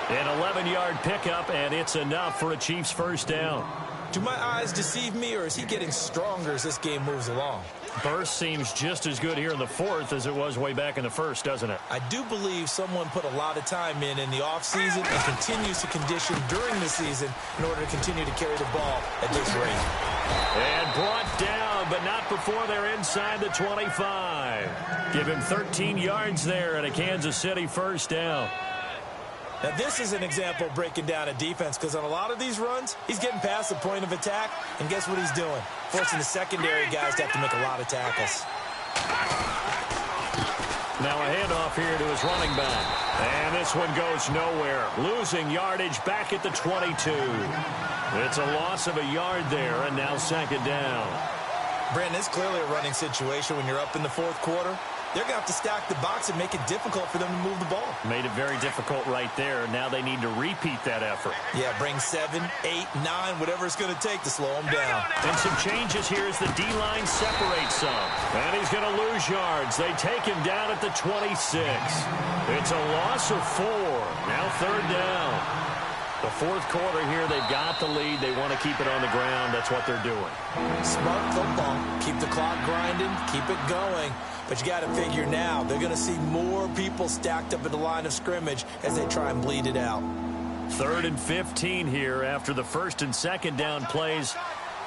An 11-yard pickup, and it's enough for a Chiefs first down. Do my eyes deceive me, or is he getting stronger as this game moves along? Burst seems just as good here in the fourth as it was way back in the first, doesn't it? I do believe someone put a lot of time in the offseason and continues to condition during the season in order to continue to carry the ball at this rate. And brought down, but not before they're inside the 25. Give him 13 yards there and a Kansas City first down. Now, this is an example of breaking down a defense, because on a lot of these runs, he's getting past the point of attack, and guess what he's doing? Forcing the secondary guys to have to make a lot of tackles. Now a handoff here to his running back. And this one goes nowhere. Losing yardage back at the 22. It's a loss of a yard there, and now second down. Brandon, it's clearly a running situation when you're up in the fourth quarter. They're going to have to stack the box and make it difficult for them to move the ball. Made it very difficult right there. Now they need to repeat that effort. Yeah, bring 7, 8, 9, whatever it's going to take to slow them down. And some changes here as the D-line separates some. And he's going to lose yards. They take him down at the 26. It's a loss of 4. Now third down. The fourth quarter here, they've got the lead. They want to keep it on the ground. That's what they're doing. Smart football. Keep the clock grinding. Keep it going. But you got to figure now, they're going to see more people stacked up at the line of scrimmage as they try and bleed it out. 3rd and 15 here after the first and second down plays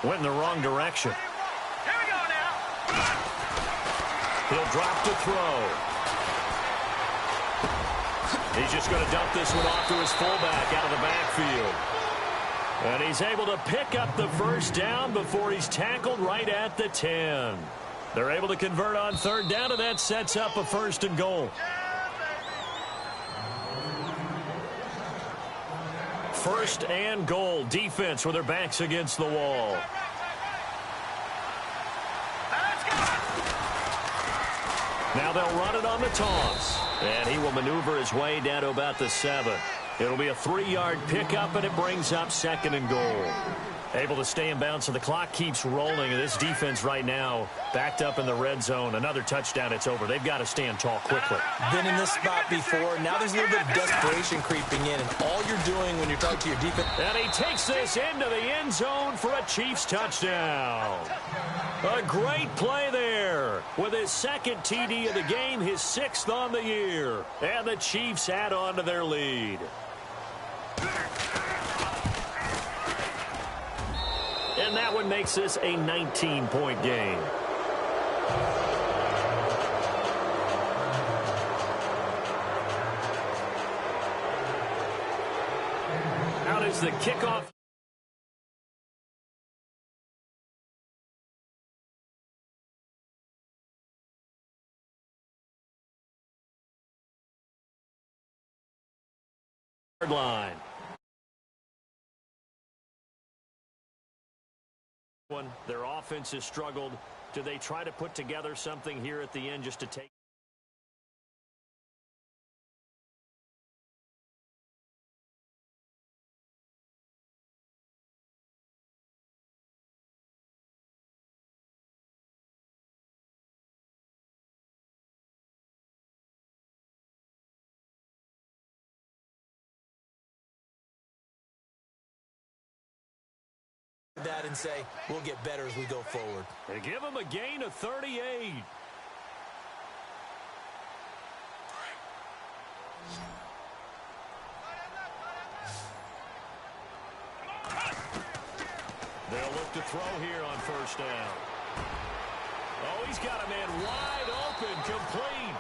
went in the wrong direction. Here we go now. He'll drop to throw. He's just going to dump this one off to his fullback out of the backfield. And he's able to pick up the first down before he's tackled right at the 10. They're able to convert on third down, and that sets up a 1st and goal. 1st and goal. Defense with their backs against the wall. Now they'll run it on the toss. And he will maneuver his way down to about the 7. It'll be a 3-yard pickup, and it brings up 2nd and goal. Able to stay in bounds, so the clock keeps rolling. And this defense right now backed up in the red zone. Another touchdown, it's over. They've got to stand tall quickly. Been in this spot before. Now there's a little bit of desperation creeping in. And all you're doing when you're talking to your defense. And he takes this into the end zone for a Chiefs touchdown. A great play there. With his 2nd TD of the game, his 6th on the year. And the Chiefs add on to their lead. And that one makes this a 19-point game. Out is the kickoff. Line. Their offense has struggled. Do they try to put together something here at the end just to take? That and say, we'll get better as we go forward. They give him a gain of 38. They'll look to throw here on 1st down. he's got a man wide open, complete.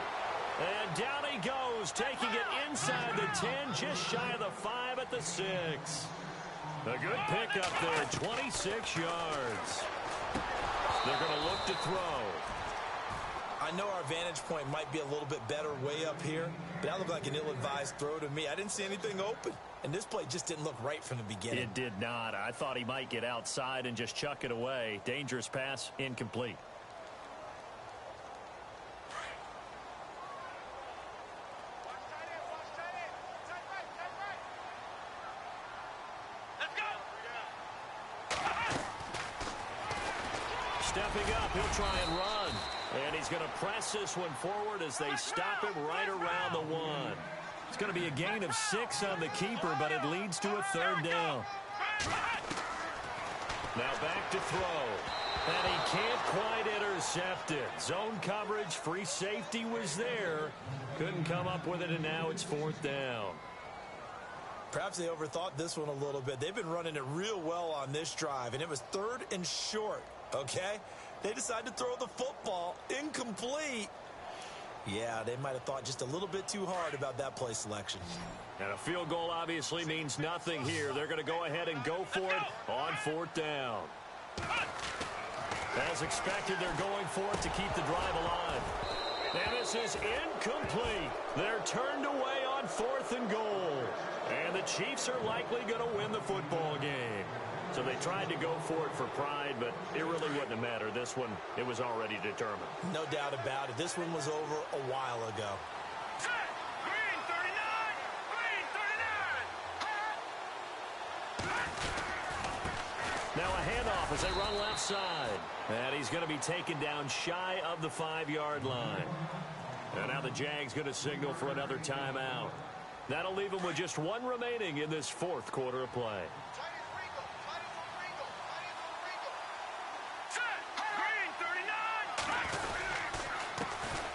And down he goes, taking it inside the 10, just shy of the 5 at the 6. A good pickup there, 26 yards. They're going to look to throw. I know our vantage point might be a little bit better way up here, but that looked like an ill-advised throw to me. I didn't see anything open, and this play just didn't look right from the beginning. It did not. I thought he might get outside and just chuck it away. Dangerous pass, incomplete. Stepping up, he'll try and run. And he's going to press this one forward as they stop him right around the 1. It's going to be a gain of 6 on the keeper, but it leads to a 3rd down. Now back to throw. And he can't quite intercept it. Zone coverage, free safety was there. Couldn't come up with it, and now it's 4th down. Perhaps they overthought this one a little bit. They've been running it real well on this drive, and it was 3rd and short, okay? They decided to throw the football incomplete. Yeah, they might have thought just a little bit too hard about that play selection. And a field goal obviously means nothing here. They're going to go ahead and go for it on 4th down. As expected, they're going for it to keep the drive alive. And this is incomplete. They're turned away on 4th and goal. And the Chiefs are likely going to win the football game. So they tried to go for it for pride, but it really wouldn't have mattered. This one, it was already determined. No doubt about it. This one was over a while ago. Green 39! Green 39! Now a handoff as they run left side. And he's going to be taken down shy of the 5-yard line. And now the Jags going to signal for another timeout. That'll leave them with just 1 remaining in this 4th quarter of play.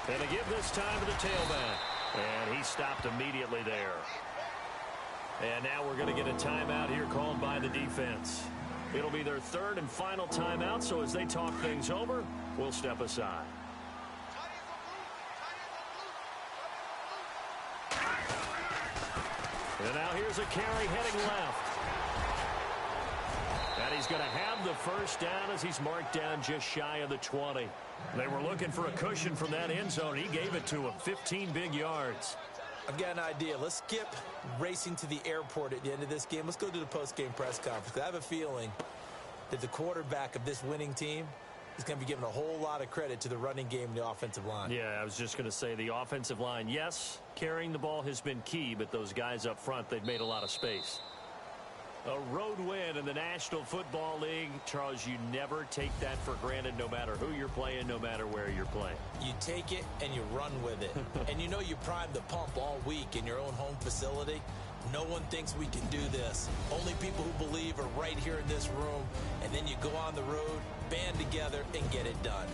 And they give this time to the tailback. And he stopped immediately there. And now we're going to get a timeout here called by the defense. It'll be their 3rd and final timeout, so as they talk things over, we'll step aside. And now here's a carry heading left. And he's going to have the 1st down as he's marked down just shy of the 20. They were looking for a cushion from that end zone. He gave it to him, 15 big yards. I've got an idea. Let's skip racing to the airport at the end of this game. Let's go to the post-game press conference. I have a feeling that the quarterback of this winning team is going to be giving a whole lot of credit to the running game and the offensive line. Yeah, I was just going to say the offensive line, yes, carrying the ball has been key, but those guys up front, they've made a lot of space. A road win in the National Football League. Charles, you never take that for granted, no matter who you're playing, no matter where you're playing. You take it and you run with it. And you know you primed the pump all week in your own home facility. No one thinks we can do this. Only people who believe are right here in this room. And then you go on the road, band together, and get it done.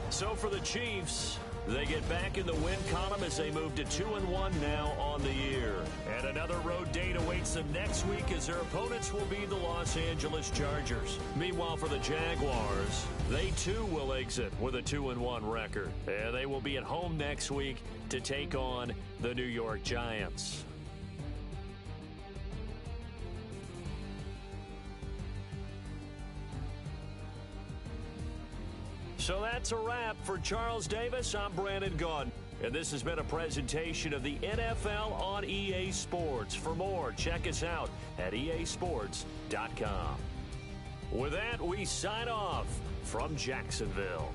So for the Chiefs, they get back in the win column as they move to 2-1 now on the year. And another road date awaits them next week as their opponents will be the Los Angeles Chargers. Meanwhile, for the Jaguars, they too will exit with a 2-1 record. And they will be at home next week to take on the New York Giants. So that's a wrap. For Charles Davis, I'm Brandon Gaudin. And this has been a presentation of the NFL on EA Sports. For more, check us out at easports.com. With that, we sign off from Jacksonville.